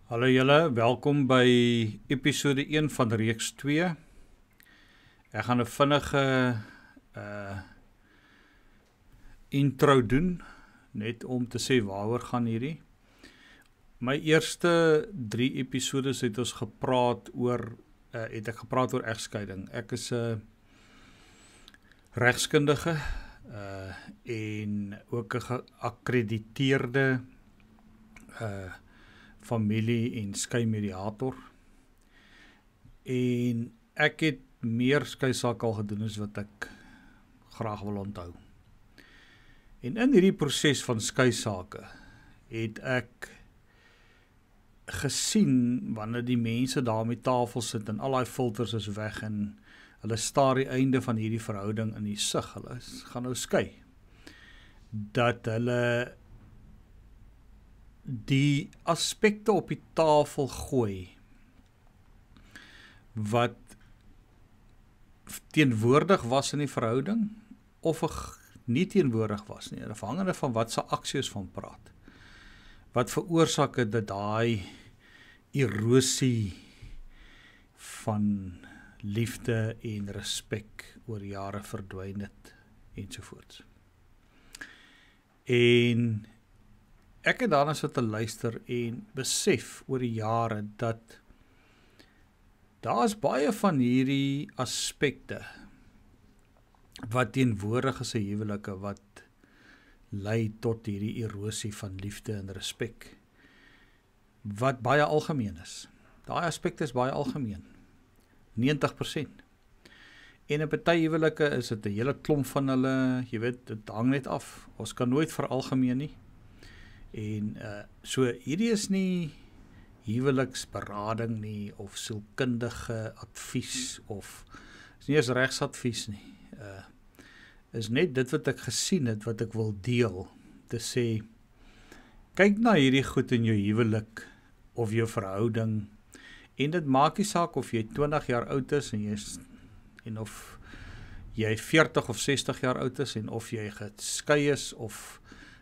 Hallo julle, welkom by episode 1 van reeks 2. Ek gaan 'n vinnige intro doen, net om te sê waaroor gaan hierdie. My eerste 3 episodes het ons gepraat oor egskeiding. Ek is 'n regskundige en ook 'n geakkrediteerde familie- en skeimediator. En ek het meer skei sake al gedoen as wat ek graag wil onthou. En in hierdie proses van skei sake het ek gesien wanneer die mense daar met tafel sit en al daai filters is weg en hulle staar die einde van hierdie verhouding in die sig, hulle gaan nou skei, dat hulle die aspekte op die tafel gooi wat teenwoordig was in die verhouding of nie teenwoordig was nie, afhangende van wat se aksies van praat. Wat veroorsaak het dat daai erosie van liefde en respek oor jare verdwyn het ensovoorts. En ek het daarna sit te luister en besef oor die jare dat daar is baie van hierdie aspekte wat teenwoordig is in huwelike wat lei tot hierdie erosie van liefde en respek, wat baie algemeen is. Daai aspekte is baie algemeen, 90%. En in party huwelike is dit 'n hele klomp van hulle, jy weet, dit hang net af. Ons kan nooit veralgemeen nie. En so hierdie is nie huweliksberading nie of sielkundige advies of is nie eens regsadvies nie. Is net dit wat ek gesien het wat ek wil deel, te sê kyk na hierdie goed in jou huwelik of jou verhouding en dit maak nie saak of jy 20 jaar oud is en of jy 40 of 60 jaar oud is en of jy geskei is of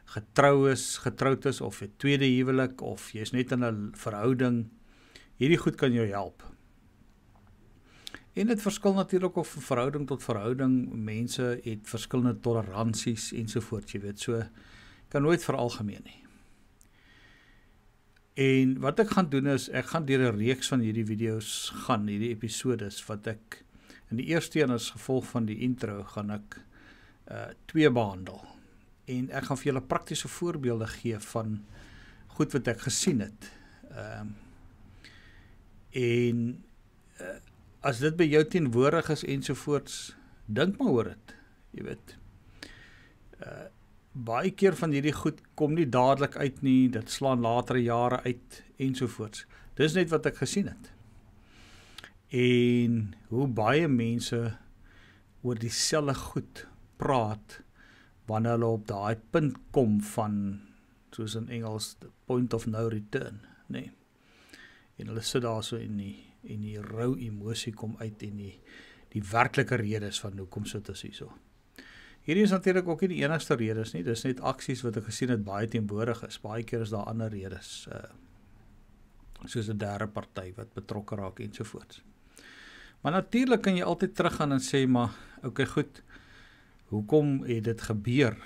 getroud is of 'n tweede huwelik of jy's net in 'n verhouding, hierdie goed kan jou help. En dit verskil natuurlik of verhouding tot verhouding, mense het verskillende toleransies ensovoorts, jy weet, so kan nooit veralgemeen nie. En wat ek gaan doen is, ek gaan deur 'n reeks van hierdie video's gaan, hierdie episodes, wat ek in die eerste een as gevolg van die intro gaan ek 2 behandel. En ek gaan vir julle praktiese voorbeelde gee van goed wat ek gesien het. As dit by jou teenwoordig is ensovoorts, dink maar oor dit, jy weet. Baie keer van hierdie goed kom nie dadelik uit nie, dit slaan latere jare uit ensovoorts. Dis net wat ek gesien het. En hoe baie mense oor dieselfde goed praat wanneer hulle op daai punt kom van, soos in Engels, the point of no return, nee. En hulle sit daar so en die rou emosie kom uit en die werklike redes van hoekom sit ons hierso. Hierdie is natuurlik ook nie die enigste redes nie, dis net aksies wat ek gesien het baie teenwoordig is. Baie keer is daar ander redes, soos 'n derde party wat betrokke raak ensovoorts. Maar natuurlik kan jy altyd teruggaan en sê, maar okay, goed, hoekom het dit gebeur?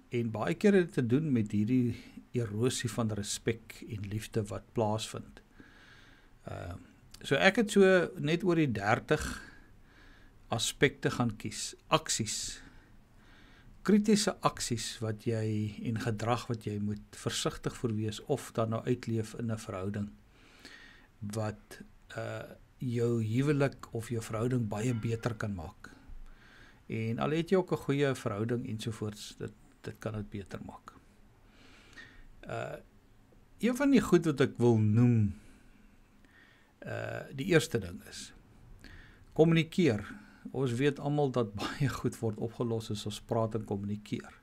En baie keer het dit te doen met hierdie erosie van respek en liefde wat plaasvind. So ek het so net oor die 30 aspekte gaan kies, aksies, kritiese aksies wat jy en gedrag wat jy moet versigtig voor wees of dan nou uitleef in 'n verhouding wat jou huwelik of jou verhouding baie beter kan maak. En al het jy ook 'n goeie verhouding ensovoorts, dit kan dit beter maak. Een van die goed wat ek wil noem, die eerste ding is, kommunikeer. Ons weet almal dat baie goed word opgelos as ons praat en kommunikeer.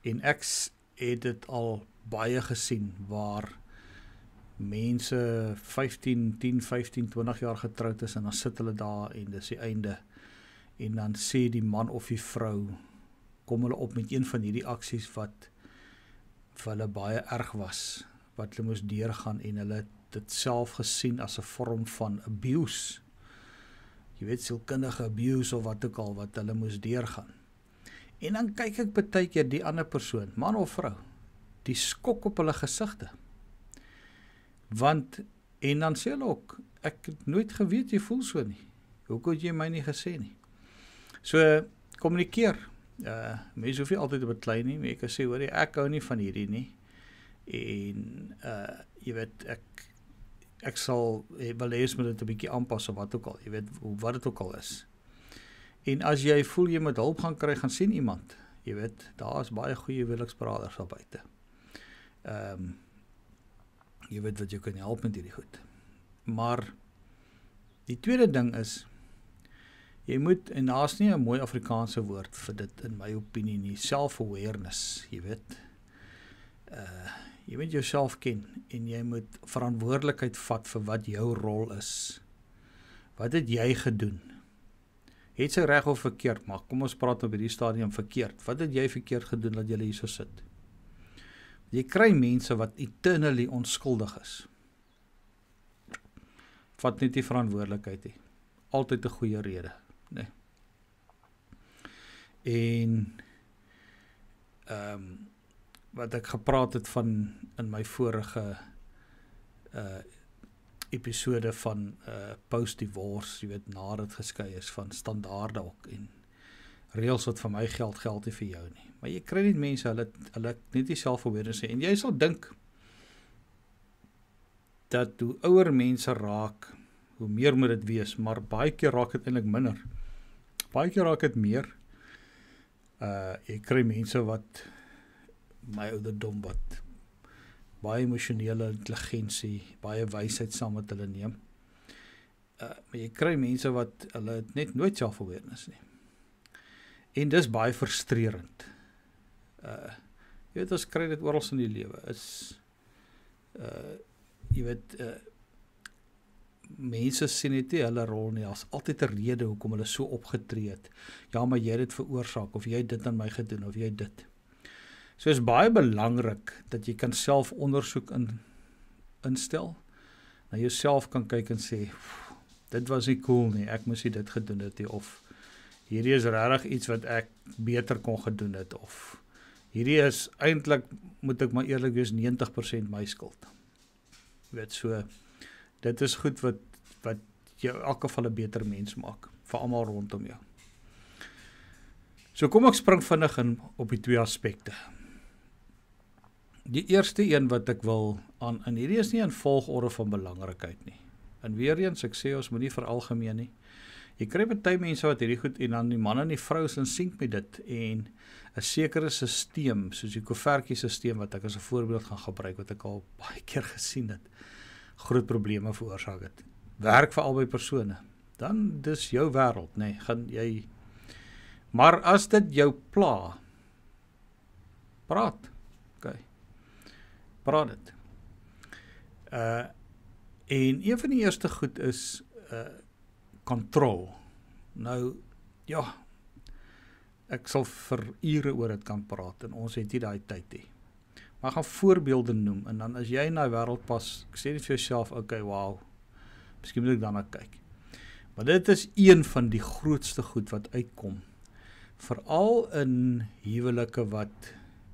En ek het dit al baie gesien, waar mense 10, 15, 20 jaar getroud is en dan sit hulle daar en dis die einde. En dan sê die man of die vrou, kom hulle op met een van hierdie aksies wat vir hulle baie erg was, wat hulle moes deurgaan en hulle het dit self gesien as 'n vorm van abuse. Jy weet, sielkundige abuse of wat ook al wat hulle moes deurgaan. En dan kyk ek baie keer die ander persoon, man of vrou, die skok op hulle gesigte. Want, en dan sê hulle ook, ek het nooit geweet jy voel so nie. Hoekom het jy my nie gesê nie? So, kommunikeer. Mense hoef nie altyd te beklei nie, maar jy kan sê, hoor, ek hou nie van hierdie nie. En, jy weet, ek sal wil hê met dit 'n bietjie aanpas of wat ook al, jy weet, wat dit ook al is. En as jy voel jy moet hulp gaan kry, gaan sien iemand. Jy weet, daar is baie goeie huweliksbraders daar buite. Jy weet wat jy kan help met hierdie goed. Maar die tweede ding is, jy moet, en daar is nie 'n mooi Afrikaanse woord vir dit in my opinie nie, self-awareness, jy weet. Jy moet jouself ken en jy moet verantwoordelikheid vat vir wat jou rol is. Wat het jy gedoen? Het sy reg of verkeerd, maar kom ons praat op hierdie stadium verkeerd. Wat het jy verkeerd gedoen dat jy hier so sit? Jy kry mense wat eternally onskuldig is. Vat net die verantwoordelikheid nie. Altyd 'n goeie rede, nee. En wat ek gepraat het van in my vorige episode van post-divorce, jy weet, na dit geskei is, van standaarde ook, en reëls wat vir my geld nie vir jou nie. Maar jy kry nie mense, hulle net die self-awareness, en jy sal dink, dat hoe ouer mense raak, hoe meer moet dit wees, maar baie keer raak dit eintlik minder. Baie keer raak dit meer. Jy kry mense wat, my ouderdom wat, baie emosionele intelligensie, baie wysheid saam met hulle neem. Maar jy kry mense wat, hulle het net nooit self-awareness nie. En dis baie frustrerend. Jy weet, ons kry dit oral in die lewe, jy weet, mense sien net nie hulle rol nie, as altyd 'n rede hoekom hulle so opgetree het. Ja, maar jy het dit veroorsaak, of jy het dit aan my gedoen, of jy dit. So is baie belangrik, dat jy kan self ondersoek instel, na jouself kan kyk en sê, dit was nie cool nie, ek moes nie dit gedoen het nie, of hierdie is regtig iets wat ek beter kon gedoen het, of hierdie is, eintlik moet ek maar eerlik wees, 90% my skuld. Weet, so, dit is goed wat jou in elk geval 'n beter mens maak, vir almal rondom jou. So kom ek spring vinnig in op die twee aspekte. Die eerste een wat ek wil en hierdie is nie in volgorde van belangrikheid nie. En weer eens, ek sê ons moet nie veralgemeen nie. Jy kry baie mense wat hierdie goed, en dan die man en die vrou is in sink met dit, en 'n sekere sisteem, soos die Kovertjie-sisteem, wat ek as 'n voorbeeld gaan gebruik, wat ek al baie keer gesien het, groot probleme veroorsaak het. Werk vir albei persone, dan dis jou wêreld, nee, gaan jy. Maar as dit jou pla, praat, okay. Praat dit. En een van die eerste goed is control. Nou, ja, ek sal vir ure oor dit kan praat, en ons het nie daai tyd nie. Maar ek gaan voorbeelde noem, en dan as jy in die wêreld pas, ek sê nie vir jouself, okay, wow, miskien moet ek daarna kyk. Maar dit is een van die grootste goed wat uitkom, veral in huwelike wat,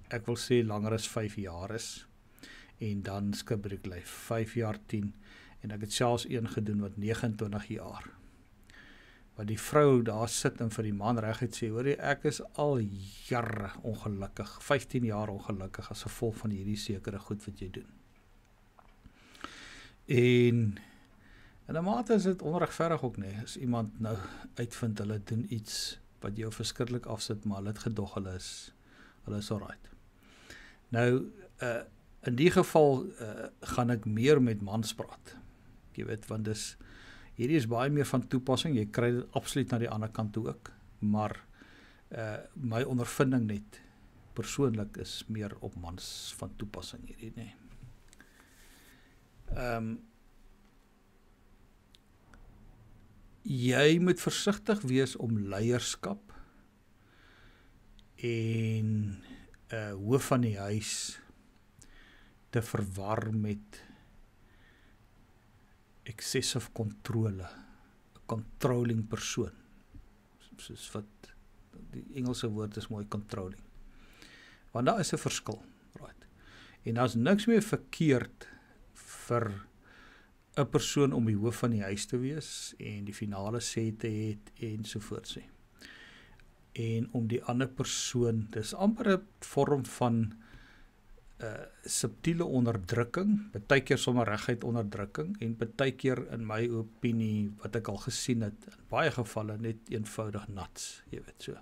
ek wil sê, langer as 5 jaar is, en dan skibreeklyf, 5 jaar, 10, en ek het selfs een gedoen wat 29 jaar, wat die vrou daar sit en vir die man reguit sê, hoor jy, ek is al jare ongelukkig, 15 jaar ongelukkig, as gevolg van hierdie sekere goed wat jy doen. En in 'n mate is dit onregverdig ook nie, as iemand nou uitvind, hulle doen iets, wat jou verskriklik afsit, maar hulle het gedog, hulle is alright. Nou, in die geval, gaan ek meer met mans praat, jy weet, want hierdie is baie meer van toepassing, jy kry dit absoluut na die ander kant toe ook, maar my ondervinding net, persoonlik is meer op mans van toepassing hierdie, nee. Jy moet versigtig wees om leierskap en hoof van die huis te verwar met excessive controle, 'n controlling persoon. Soos wat die Engelse woord is mooi, controlling. Want daar is 'n verskil, right? En daar's niks meer verkeerd vir 'n persoon om die hoof van die huis te wees en die finale sê te het en sovoorts. En om die ander persoon, dis amper 'n vorm van subtiele onderdrukking, partykeer sommer reguit onderdrukking en partykeer in my opinie wat ek al gesien het, in baie gevalle net eenvoudig nuts, jy weet so.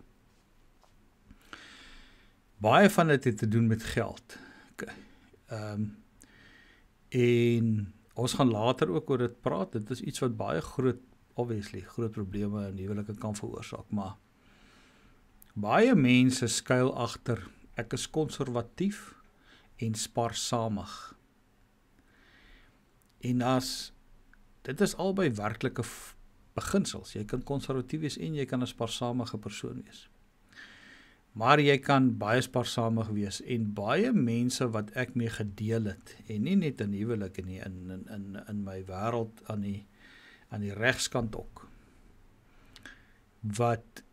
Baie van dit het te doen met geld. Okay. En ons gaan later ook oor dit praat. Dit is iets wat baie groot probleme in huwelike kan veroorsaak, maar baie mense skuil agter ek is konservatief en spaarsamig. En dit is albei werklike beginsels. Jy kan konservatief wees en jy kan 'n spaarsamige persoon wees. Maar jy kan baie spaarsamig wees en baie mense wat ek mee gedeel het en nie net in huwelik nie, in my wêreld aan die regskant ook, wat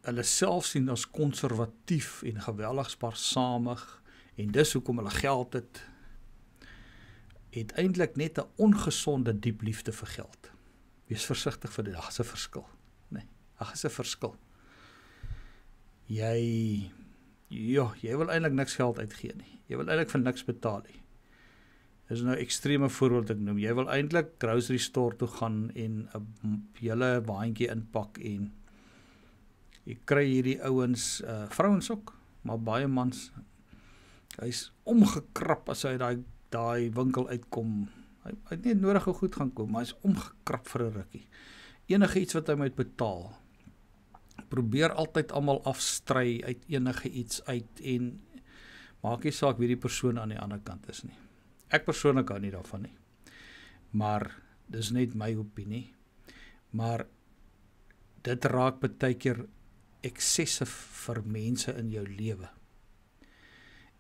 hulle self sien as konservatief en geweldig spaarsamig en dis hoekom hulle geld het eintlik net 'n ongesonde diep liefde vir geld. Wees versigtig vir dit, daar is 'n verskil. Nee, daar is 'n verskil. Jy wil eintlik niks geld uitgee nie. Jy wil eintlik vir niks betaal nie. Dis nou 'n ekstreme voorbeeld ek noem. Jy wil eintlik grocery store toe gaan en 'n hele waandjie inpak en jy kry hierdie ouens, vrouens ook, maar baie mans, hy's omgekrap as hy daai winkel uitkom. Hy het nie nodige goed gaan koop, maar hy's omgekrap vir 'n rukkie. Enige iets wat hy moet betaal. Probeer altyd almal afstry uit enige iets uit en maak nie saak wie die persoon aan die ander kant is nie. Ek persoonlik hou nie daarvan nie. Maar dis net my opinie. Maar dit raak baie keer excessive vir mense in jou lewe.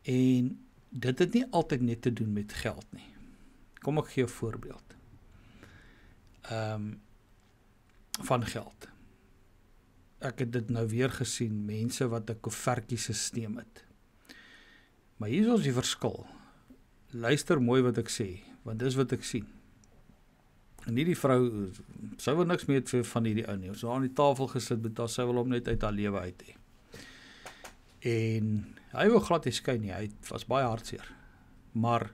En dit het nie altyd net te doen met geld nie. Kom ek gee 'n voorbeeld. Van geld. Ek het dit nou weer gesien, mense wat 'n koevertjie-sisteem het. Maar hier is ons die verskil. Luister mooi wat ek sê, want dis wat ek sien. En hierdie vrou, sy wil niks meer van hierdie ou nie. Ons het aan die tafel gesit met haar, sy wil hom net uit haar lewe uit hê. En hy wou glad nie skei nie, hy was baie hartseer. Maar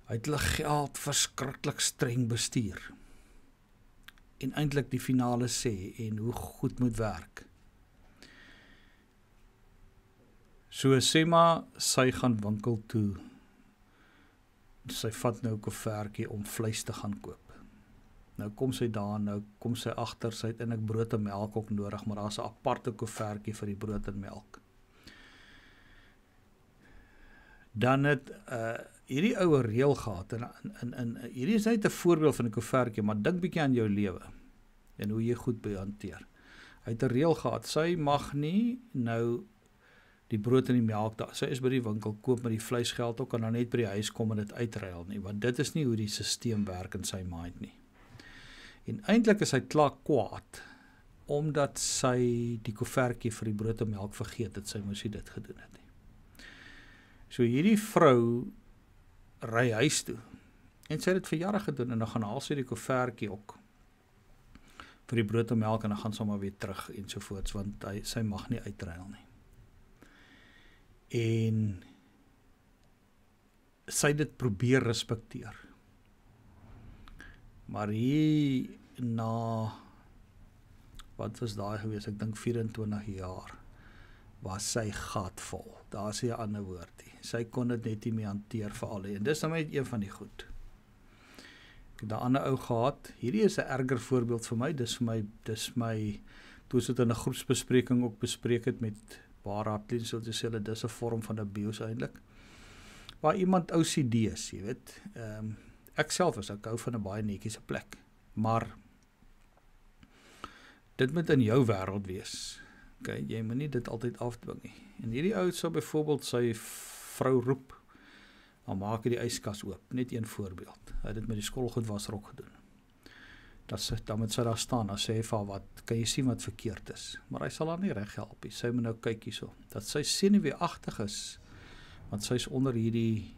hy het hulle geld verskriklik streng bestuur. En eintlik die finale sê en hoe goed moet werk. So sê maar, sy gaan winkel toe. Sy vat nou 'n koevertjie om vleis te gaan koop. Nou kom sy daar, nou kom sy agter, sy het eintlik brood en melk ook nodig, maar daar's 'n aparte koevertjie vir die brood en melk. Dan het hierdie oue reël gehad, en hierdie is net 'n voorbeeld van 'n koevertjie, maar dink bietjie aan jou lewe, en hoe jy goed behanteer. Hy het 'n reël gehad, sy mag nie nou die brood en die melk, sy is by die winkel, koop met die vleisgeld ook, en dan net by die huis kom en dit uitruil nie, want dit is nie hoe die sisteem werk in sy mind nie. En eintlik is hy klaar kwaad, omdat sy die koevertjie vir die brood en melk vergeet het, sy moes dit gedoen het nie. So hierdie vrou ry huis toe, en sy het dit vir jare gedoen, en dan gaan haal sy die koevertjie ook, vir die brood en melk, en dan gaan sy maar weer terug, ensovoorts, want sy mag nie uitruil nie. En sy het dit probeer respekteer. Maar hier na, wat was daai gewees, ek dink 24 jaar, was sy gatvol. Daar is 'n ander woord. Sy kon dit net nie meer hanteer vir al die, en dis nou net een van die goed. Ek het 'n ander ou gehad, hierdie is 'n erger voorbeeld vir my, dis my, toe ons dit in 'n groepsbespreking ook bespreek het met Baarraadlede, so te sê, dit is 'n vorm van abuse eintlik. Waar iemand OCD is, jy weet. Ek self ek hou van 'n baie netjiese plek. Maar dit moet in jou wêreld wees. Okay, jy moet nie dit altyd afdwing nie. En hierdie ou sou byvoorbeeld sy vrou roep, dan maak hy die yskas oop, net een voorbeeld. Hy het dit met die skoolgoed wasrok gedoen. Dan moet sy daar staan, dan sê hy vir wat, kan jy sien wat verkeerd is, maar hy sal haar nie reg help nie. Sy moet nou kyk hierso, dat sy senuweeagtig is, want sy is onder hierdie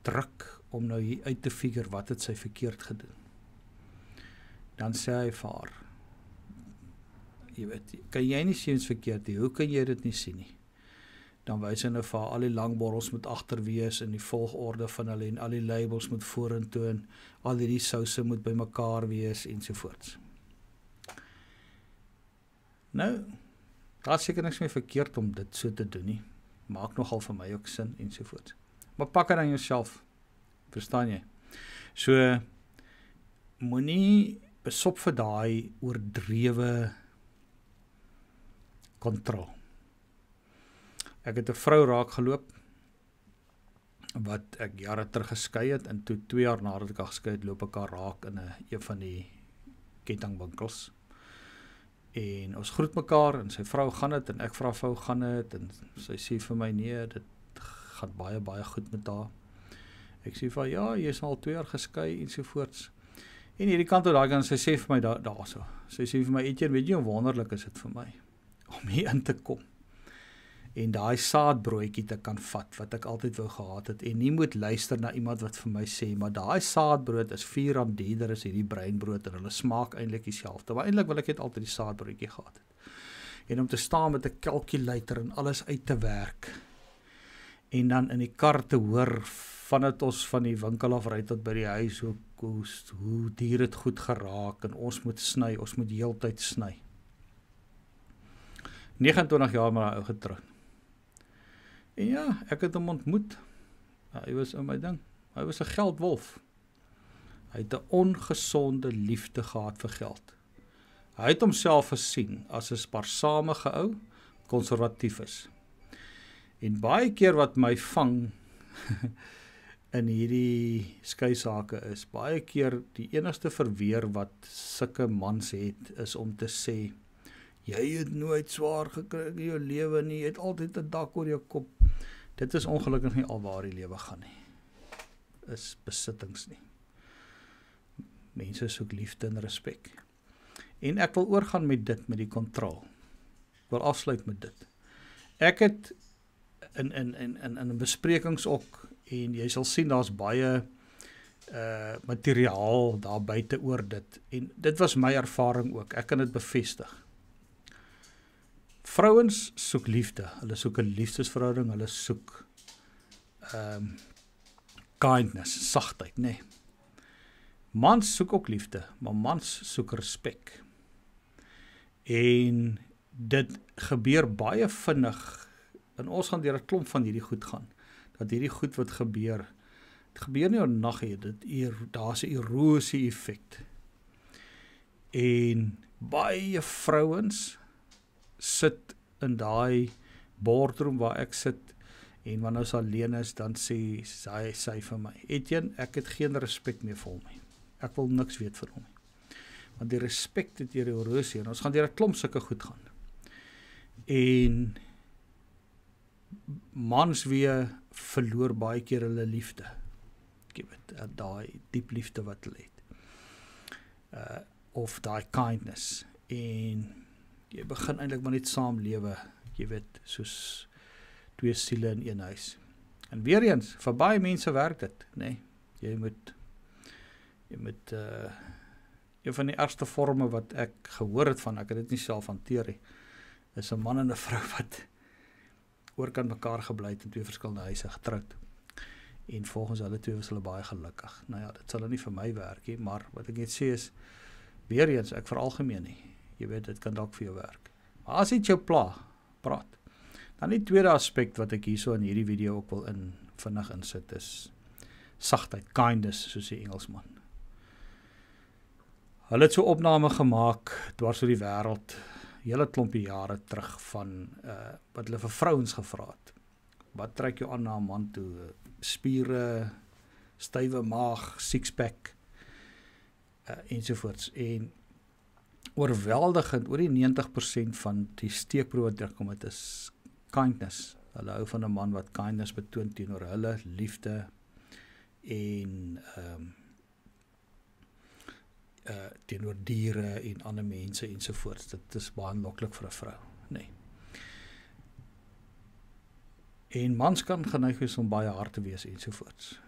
druk om nou hier uit te figure wat het sy verkeerd gedoen. Dan sê hy vir haar, jy weet, kan jy nie sien wat verkeerd nie, hoe kan jy dit nie sien nie? Dan wys hy nou vir haar, al die langborrels moet agter wees in die volgorde van hulle en al die labels moet vorentoe en al die souse moet by mekaar wees ensovoorts. Nou, daar is seker niks meer verkeerd om dit so te doen nie. Maak nogal vir my ook sin ensovoorts. Maar pak het aan jouself, verstaan jy? So, moenie besop vir daai oordrewe kontrol. Ek het 'n vrou raak geloop, wat ek jare terug geskei het, en toe 2 jaar nadat ek geskei het, loop ek haar raak in een van die kettingwinkels. En ons groet mekaar, en sy vrou gaan het, en ek vra vrou gaan het, en sy sê vir my, nee, dit gaan baie, baie goed met haar. Ek sê vir, ja, jy is al 2 jaar geskei, ensovoorts. En hierdie kant toe daai kant, sy sê vir my daar so. Sy sê vir my, Etienne, weet jy hoe wonderlik is dit vir my, om hier in te kom. En daai saadbroodjie te kan vat, wat ek altyd wou gehad het, en nie moet luister na iemand wat vir my sê, maar daai saadbrood is R4 duurder as hierdie breinbrood, en hulle smaak eintlik dieselfde, maar eintlik wil ek net altyd die saadbroodjie gehad het. En om te staan met 'n calculator en alles uit te werk, en dan in die kar te hoor, vandat ons van die winkel af ry tot by die huis, hoe dier het goed geraak, en ons moet sny, ons moet heeltyd sny. 29 jaar met daai ou getroud. En ja, ek het hom ontmoet. Hy was in my ding. Hy was 'n geldwolf. Hy het 'n ongesonde liefde gehad vir geld. Hy het homself gesien as 'n spaarsamige ou, konservatief is. En baie keer wat my vang in hierdie skei sake is, baie keer die enigste verweer wat sulke mans het, is om te sê, jy het nooit swaar gekry in jou lewe nie, jy het altyd 'n dak oor jou kop. Dit is ongelukkig nie alwaar die lewe gaan nie. Is besittings nie. Mense soek liefde en respek. En ek wil oorgaan met dit, met die kontrol. Ek wil afsluit met dit. Ek het in besprekings ook, en jy sal sien, daar's baie materiaal daar buite oor dit, en dit was my ervaring ook, ek kan dit bevestig. Vrouens soek liefde, hulle soek 'n liefdesverhouding, hulle soek kindness, sagtheid, nee. Mans soek ook liefde, maar mans soek respek. En dit gebeur baie vinnig, en ons gaan deur 'n klomp van hierdie goed gaan, dat hierdie goed wat gebeur, dit gebeur nie oornag nie, daar's 'n erosie effek. En baie vrouens sit in daai boardroom waar ek sit, en wanneer ons alleen is, dan sê sy vir my, Etienne, ek het geen respek meer vir hom nie. Ek wil niks weet van hom nie. Want die respek het deur die erosie, en ons gaan deur 'n klomp sulke goed gaan. En mans weer verloor baie keer hulle liefde. Ek weet, daai diep liefde wat hulle het. Of daai kindness. En jy begin eintlik maar net saamlewe, jy weet, soos 2 siele in een huis. En weer eens, vir baie mense werk dit, nee. Jy moet een van die ergste vorme wat ek gehoor het van, ek het dit nie self hanteer nie, is 'n man en 'n vrou wat oorkant mekaar gebly het in 2 verskillende huise getroud. En volgens hulle 2 was hulle baie gelukkig. Nou ja, dit sal nie vir my werk nie, maar wat ek net sê is, weer eens, ek veralgemeen nie. Jy weet, dit kan dalk vir jou werk. Maar as dit jou pla, praat. Dan die tweede aspek wat ek hierso in hierdie video ook wil vinnig insit is sagtheid, kindness, soos die Engelsman. Hulle het so opname gemaak dwars oor die wêreld, hele klompie jare terug van wat hulle vir vrouens gevra het. Wat trek jou aan na 'n man toe? Spiere, stywe maag, six-pack, ensovoorts. En oorweldigend, oor die 90% van die steekproe wat terugkom het is kindness. Hulle hou van 'n man wat kindness betoon teenoor hulle, liefde en teenoor diere en ander mense ensovoorts. Dit is baie aanloklik vir 'n vrou, nee. En mans kan geneig wees om baie hard te wees ensovoorts.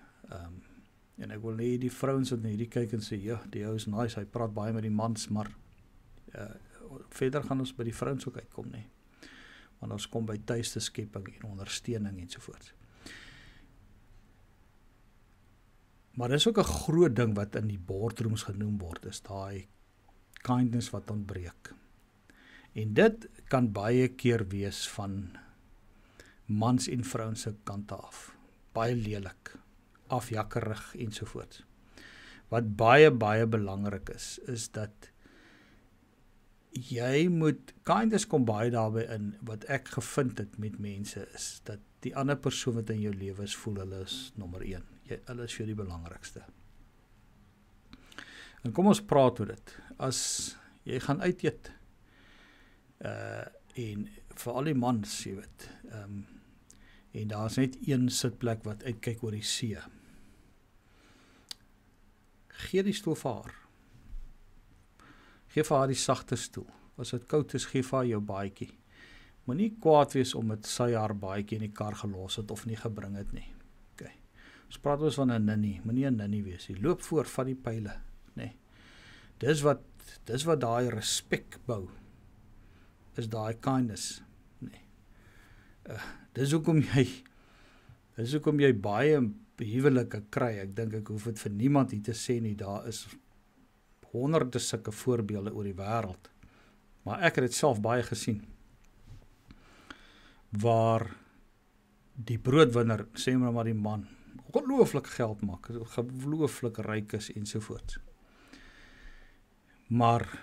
En ek wil nie die vrouens wat na hierdie kyk en sê, ja, die ou is nice, hy praat baie met die mans, maar verder gaan ons by die vrouens ook uitkom, nee. Want ons kom by tuiste skepping en ondersteuning ensovoorts. Maar dis ook 'n groot ding wat in die boardrooms genoem word, is daai kindness wat ontbreek. En dit kan baie keer wees van mans en vrouens se kant af. Baie lelik, afjakkerig ensovoorts. Wat baie belangrik is dat jy moet, kindness kom baie daarby in, wat ek gevind het met mense, is dat die ander persoon wat in jou lewe is, voel hulle is nommer 1. Hulle is vir die belangrikste. En kom ons praat oor dit. As jy gaan uit eet, en vir al die mans, jy weet, en daar is net een sitplek wat uitkyk oor die see. Gee die stoel vir haar. Gee vir haar die sagte stoel. As dit koud is, gee vir haar jou baadjie. Moenie kwaad wees omdat sy haar baadjie in die kar gelos het of nie gebring het nie. Okay. Ons praat ons van 'n ninnie, moenie 'n ninnie wees nie. Loop voor van die pile, nee. Dis wat daai respek bou. Is daai kindness, nee. Dis hoekom jy baie huwelike kry. Ek dink ek hoef dit vir niemand hier te sê nie. Daar is honderde sulke voorbeelde oor die wêreld. Maar ek het dit self baie gesien. Waar die broodwinner, sê maar die man, ongelooflik geld maak, ongelooflik ryk is ensovoorts. Maar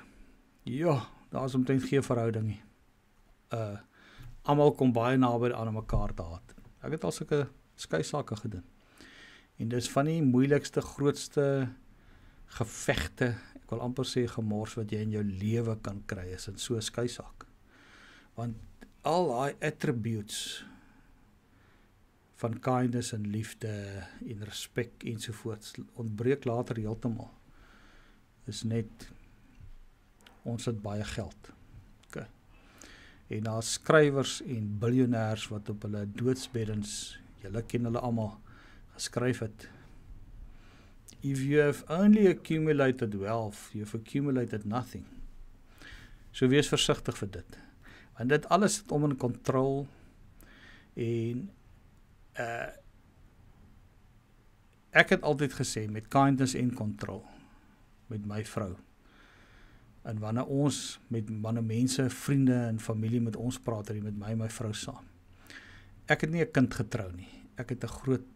ja, daar is omtrent geen verhouding nie. Almal kom baie naby aan mekaar te haat. Ek het al sulke skei sake gedoen. En dis van die moeilikste, grootste gevegte, ek wil amper sê gemors wat jy in jou lewe kan kry, is in so 'n skei saak. Want al daai attributes van kindness en liefde en respek ensovoorts ontbreek later heeltemal. Is net, ons het baie geld. Okay. En daar skrywers en biljonêers wat op hulle doodsbeddens, julle ken hulle almal, geskryf het. If you have only accumulated wealth, you've accumulated nothing. So wees versigtig vir dit. Want dit alles het om in kontrol en ek het altyd gesê, met kindness en kontrol, met my vrou. En wanneer mense, vriende en familie met ons praat, het met my en my vrou saam. Ek het nie 'n kind getrou nie. Ek het 'n groot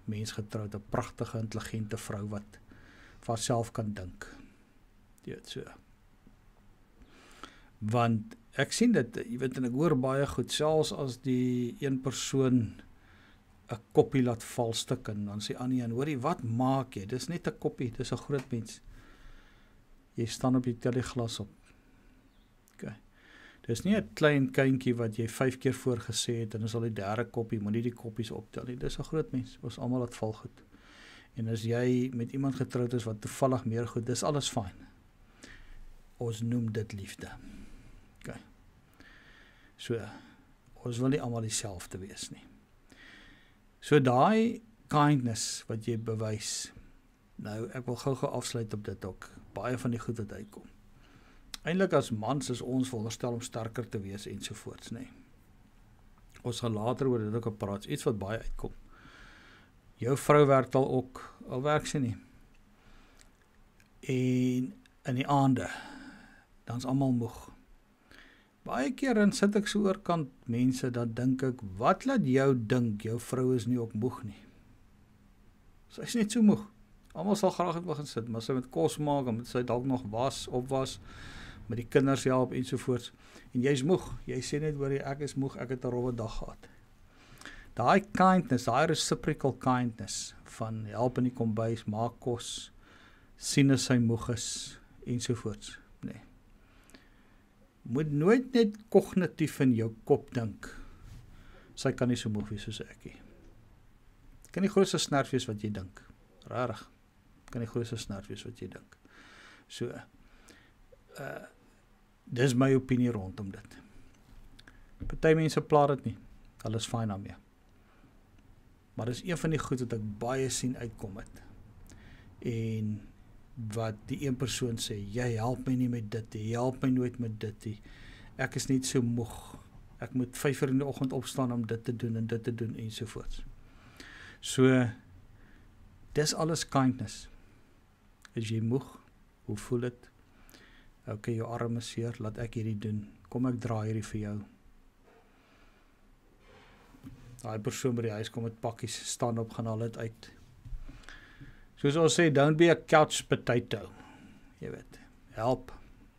mens getroud, 'n pragtige, intelligente vrou wat vir haarself kan dink. Dit so. Want ek sien dit, jy weet, en ek hoor baie goed, selfs as die een persoon 'n koppie laat val stuk en dan sê Annie, en hoorie, wat maak jy? Dis net 'n koppie, dis 'n groot mens. Jy staan op, jy tel die glas op. Okay. Dis nie 'n klein kindjie wat jy 5 keer voorgesê het en is al die derde koppie, moet nie die koppies optel nie. Dis 'n groot mens, ons almal laat val goed. En as jy met iemand getroud is wat toevallig meer goed, dis alles fyn. Ons noem dit liefde. Okay. So, ons wil nie almal dieselfde wees nie. So daai kindness wat jy bewys, nou ek wil gou afsluit op dit ook, baie van die goed wat uitkom. Eintlik as mans is ons veronderstel om sterker te wees ensovoorts, nee. Ons gaan later oor dit ook praat, iets wat baie uitkom. Jou vrou werk al werk sy nie. En in die aande, dan is almal moeg. Baie keer dan sit ek so oorkant mense, dan dink ek, wat laat jou dink, jou vrou is nie ook moeg nie? Sy is net so moeg. Almal sal graag het begin sit, maar sy moet kos maak, en moet sy dalk nog opwas, met die kinders help ensovoorts. En jy's moeg, jy sê net hoor, ek is moeg, ek het 'n rowwe dag gehad. Daai kindness, daai reciprocal kindness, van help in die kombuis, maak kos, sien as sy moeg is, ensovoorts, nee. moet nooit net kognitief in jou kop dink. Sy kan nie so moeg wees soos ek nie. Kan die grootste snert wees wat jy dink. Rarig. Kan die grootste snert wees wat jy dink. So, dis my opinie rondom dit. Party mense pla dit nie. Hulle is fyn daarmee. Maar dis een van die goed wat ek baie sien uitkom het. En wat die een persoon sê, jy help my nie met dit, jy help my nooit met dit nie. Ek is net so moeg. Ek moet 5 uur in die oggend opstaan om dit te doen ensovoorts. So, dis alles kindness. Is jy moeg? Hoe voel dit? Okay, jou arm is seer, laat ek hierdie doen. Kom ek draai hierdie vir jou. Daai persoon by die huis kom met pakkies, staan op, gaan al dit uit. Soos ons sê, don't be a couch potato. Jy weet, help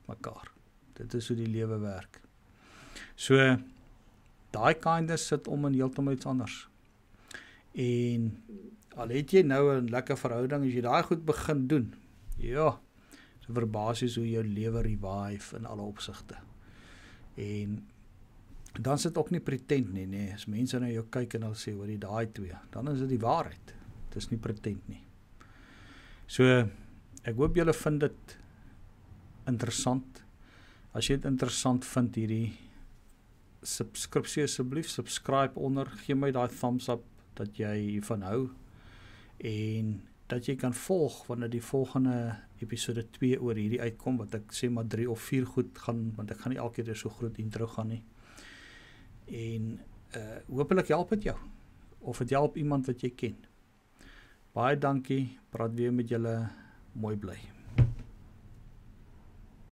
mekaar. Dit is hoe die lewe werk. So, daai kindness sit om in heeltemal iets anders. En al het jy nou 'n lekker verhouding, as jy daai goed begin doen, ja, so verbasies hoe jou lewe revive in alle opsigte. En dan sit ook nie pretend nie, nee, as mense na jou kyk en hulle sê, hoor jy daai twee, dan is dit die waarheid. Dit is nie pretend nie. So, ek hoop julle vind dit interessant. As jy dit interessant vind hierdie subskripsie asseblief, subscribe onder, gee my daai thumbs up dat jy hiervan hou en dat jy kan volg wanneer die volgende episode 2 oor hierdie uitkom, wat ek sê maar 3 of 4 goed gaan, want ek gaan nie elke keer so groot intro gaan nie. En hopelik help dit jou, of het help iemand wat jy ken. Baie dankie, praat weer met julle, mooi bly.